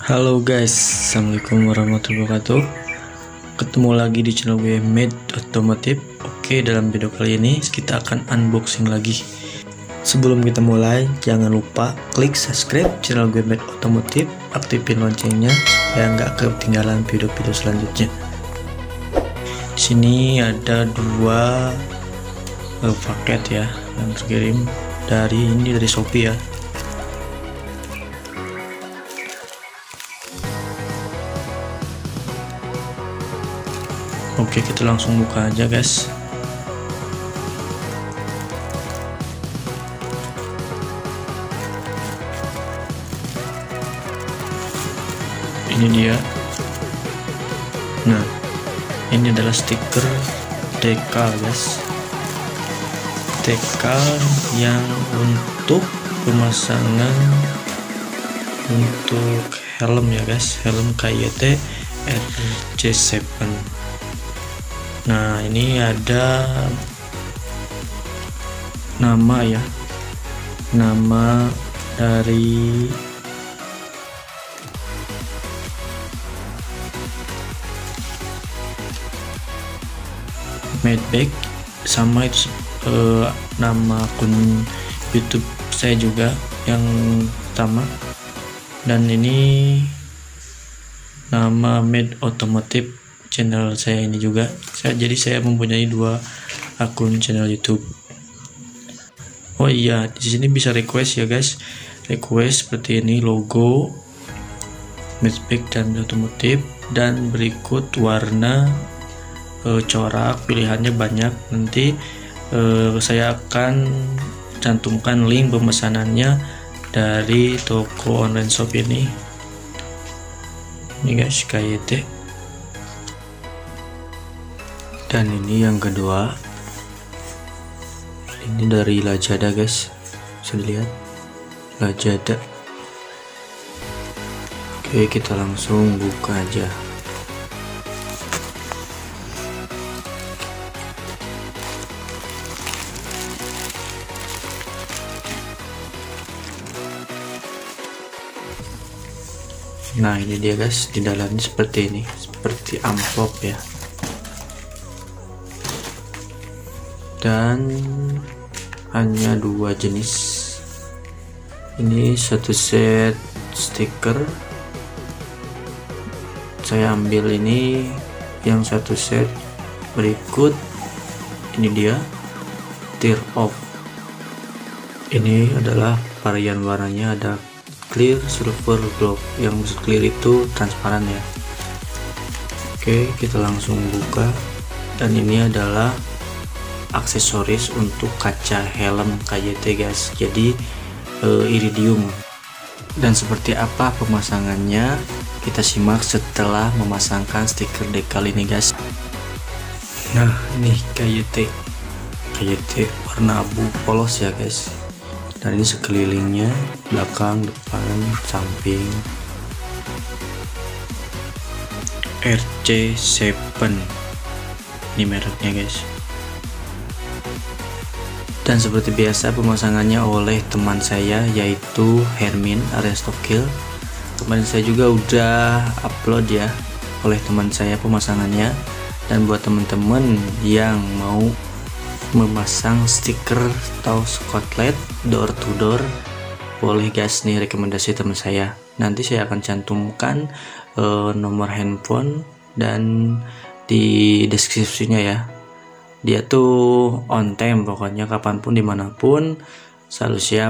Halo guys, assalamualaikum warahmatullahi wabarakatuh. Ketemu lagi di channel gue Made Otomotif. Oke, dalam video kali ini kita akan unboxing lagi. Sebelum kita mulai, jangan lupa klik subscribe channel gue Made Otomotif, aktifin loncengnya supaya nggak ketinggalan video-video selanjutnya. Di sini ada dua paket ya yang terkirim dari Shopee ya. Oke, kita langsung buka aja guys. Ini dia. Nah, ini adalah stiker dekal guys. Dekal yang untuk pemasangan untuk helm ya guys, helm KYT RC7. Nah, ini ada nama ya, nama dari Maybach, sama itu nama akun YouTube saya juga yang sama, dan ini nama Made Otomotif channel saya ini juga. Jadi saya mempunyai dua akun channel YouTube. Oh iya, di sini bisa request ya guys, request seperti ini, logo Maybach dan otomotif, dan berikut warna, corak, pilihannya banyak. Nanti saya akan cantumkan link pemesanannya dari toko online shop ini guys, KYT. Dan ini yang kedua, ini dari Lazada guys, bisa dilihat Lazada. Oke, kita langsung buka aja. Nah, ini dia guys, di dalamnya seperti ini, seperti amplop ya. Dan hanya dua jenis. Ini satu set stiker, saya ambil ini yang satu set. Berikut ini dia tear off. Ini adalah varian warnanya, ada clear, silver, glow. Yang maksud clear itu transparan ya. Oke, kita langsung buka. Dan ini adalah aksesoris untuk kaca helm KYT guys, jadi iridium. Dan seperti apa pemasangannya, kita simak setelah memasangkan stiker dekal ini guys. Nah, ini KYT warna abu polos ya guys. Dan ini sekelilingnya, belakang, depan, samping, RC7 ini mereknya guys. Dan seperti biasa pemasangannya oleh teman saya, yaitu Hermin Arestokil. Kemarin saya juga udah upload ya oleh teman saya pemasangannya. Dan buat teman-teman yang mau memasang stiker atau skotlet door to door, boleh guys, nih rekomendasi teman saya. Nanti saya akan cantumkan nomor handphone dan di deskripsinya ya. Dia tuh on time, pokoknya kapanpun dimanapun selalu siap.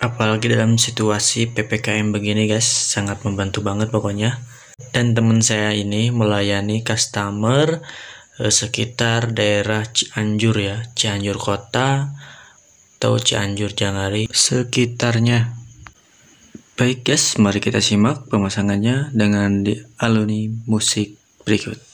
Apalagi dalam situasi PPKM begini guys, sangat membantu banget pokoknya. Dan teman saya ini melayani customer sekitar daerah Cianjur ya, Cianjur kota atau Cianjur Jangari sekitarnya. Baik guys, mari kita simak pemasangannya dengan dialuni musik berikut.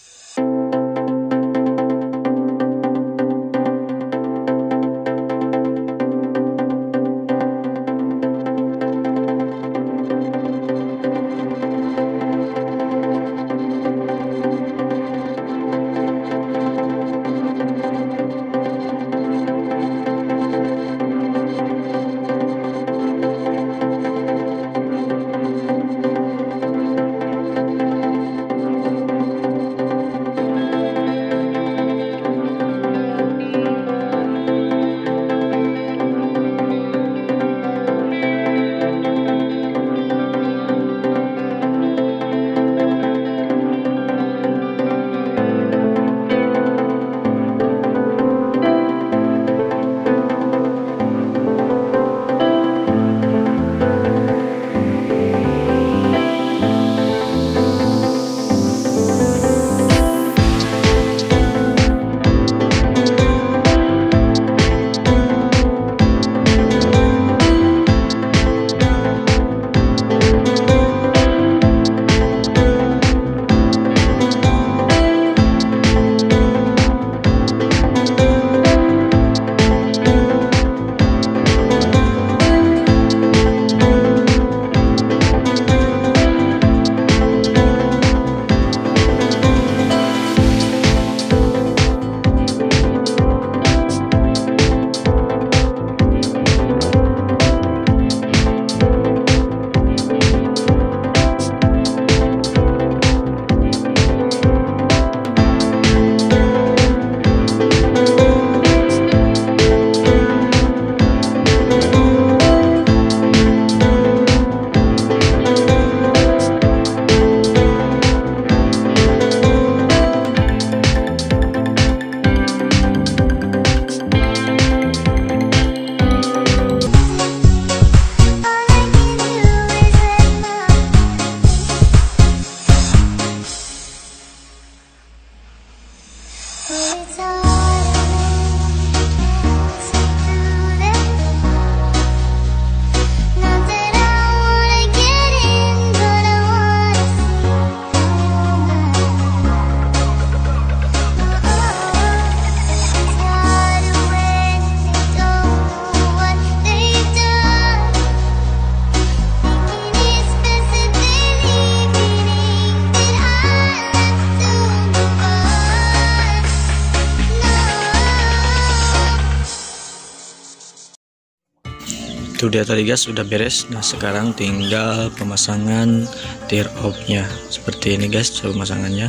Itu dia tadi guys, sudah beres. Nah sekarang tinggal pemasangan tear off-nya. Seperti ini guys pemasangannya.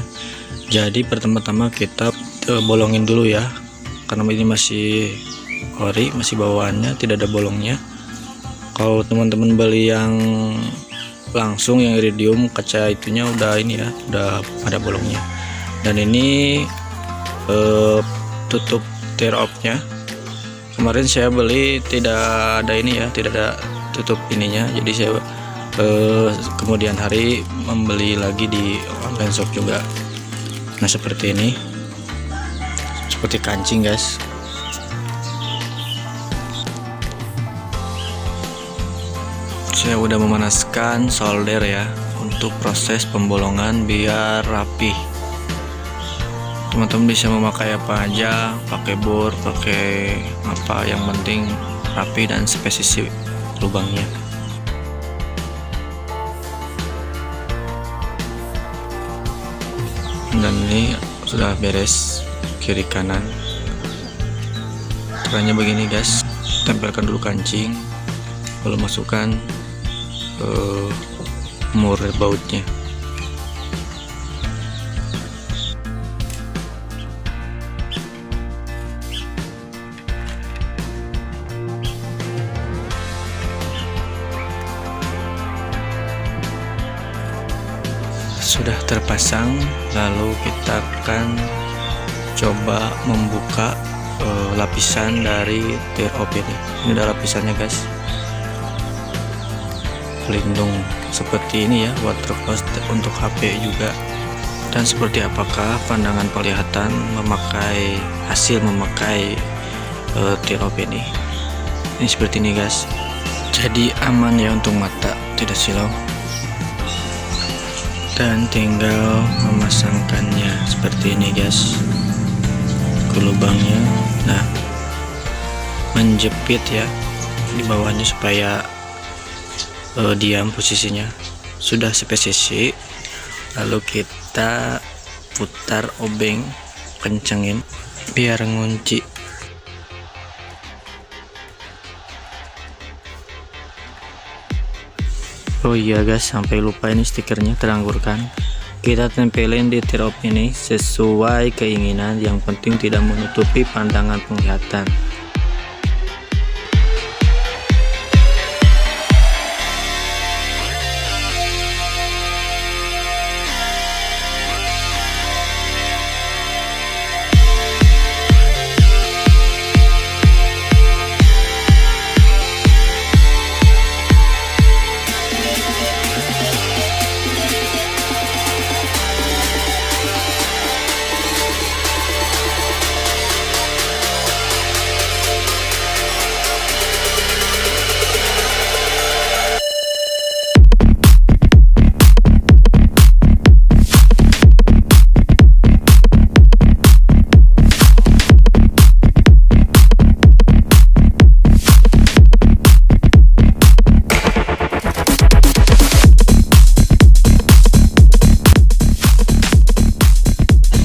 Jadi pertama-tama kita bolongin dulu ya, karena ini masih ori, masih bawaannya tidak ada bolongnya. Kalau teman-teman beli yang langsung yang iridium, kaca itunya udah ini ya, udah ada bolongnya. Dan ini tutup tear off-nya. Kemarin saya beli tidak ada ini ya, tidak ada tutup ininya. Jadi saya kemudian hari membeli lagi di online shop juga. Nah seperti ini, seperti kancing guys. Saya udah memanaskan solder ya untuk proses pembolongan biar rapi. Teman-teman bisa memakai apa aja, pakai bor, pakai apa, yang penting rapi dan spesifik lubangnya. Dan ini sudah beres kiri kanan. Caranya begini guys, tempelkan dulu kancing, lalu masukkan mur bautnya. Sudah terpasang, lalu kita akan coba membuka lapisan dari tear off ini. Ini ada lapisannya guys, pelindung seperti ini ya, waterproof untuk HP juga. Dan seperti apakah pandangan penglihatan hasil memakai tear off ini? Ini seperti ini guys, jadi aman ya untuk mata, tidak silau. Dan tinggal memasangkannya seperti ini guys ke lubangnya. Nah menjepit ya di bawahnya supaya diam posisinya. Sudah spesifik, lalu kita putar obeng, kencengin biar ngunci. Oh iya guys, sampai lupa, ini stikernya terangkurkan. Kita tempelin di tear off ini sesuai keinginan, yang penting tidak menutupi pandangan penglihatan.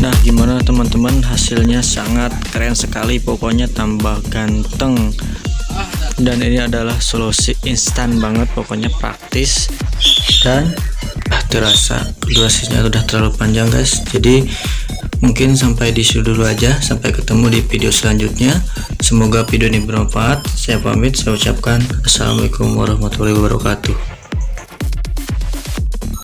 Nah gimana teman-teman, hasilnya sangat keren sekali, pokoknya tambah ganteng. Dan ini adalah solusi instan banget, pokoknya praktis. Dan terasa durasinya sudah terlalu panjang guys, jadi mungkin sampai di sini dulu aja. Sampai ketemu di video selanjutnya, semoga video ini bermanfaat. Saya pamit, saya ucapkan assalamualaikum warahmatullahi wabarakatuh.